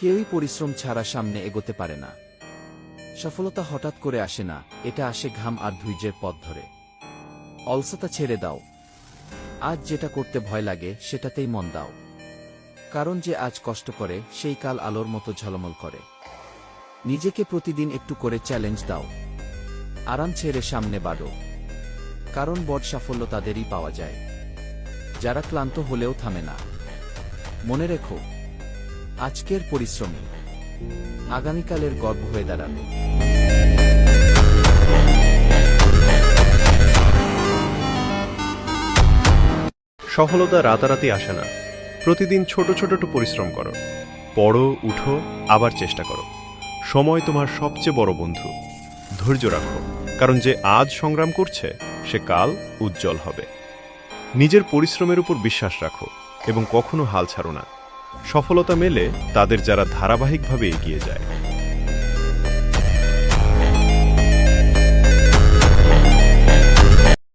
কেউই পরিশ্রম ছাড়া সামনে এগোতে পারে না। সফলতা হঠাৎ করে আসে না, এটা আসে ঘাম আর ধৈর্যের পথ ধরে। অলসতা ছেড়ে দাও। আজ যেটা করতে ভয় লাগে সেটাতেই মন দাও। কারণ যে আজ কষ্ট করে সেই কাল আলোর মতো ঝলমল করে। নিজেকে প্রতিদিন একটু করে চ্যালেঞ্জ দাও। আরাম ছেড়ে সামনে বাড়ো। কারণ বড় সাফল্য তাদেরই পাওয়া যায় যারা ক্লান্ত হলেও থামে না। মনে রেখো, আজকের পরিশ্রমী আগামীকালের গর্ব হয়ে দাঁড়াবে। সফলতা রাতারাতি আসে না। প্রতিদিন ছোট ছোট একটু পরিশ্রম করো, পড়ো, উঠো, আবার চেষ্টা করো। সময় তোমার সবচেয়ে বড় বন্ধু। ধৈর্য রাখো, কারণ যে আজ সংগ্রাম করছে সে কাল উজ্জ্বল হবে। নিজের পরিশ্রমের উপর বিশ্বাস রাখো এবং কখনো হাল ছাড়ো না। সফলতা মেলে তাদের যারা ধারাবাহিকভাবে এগিয়ে যায়।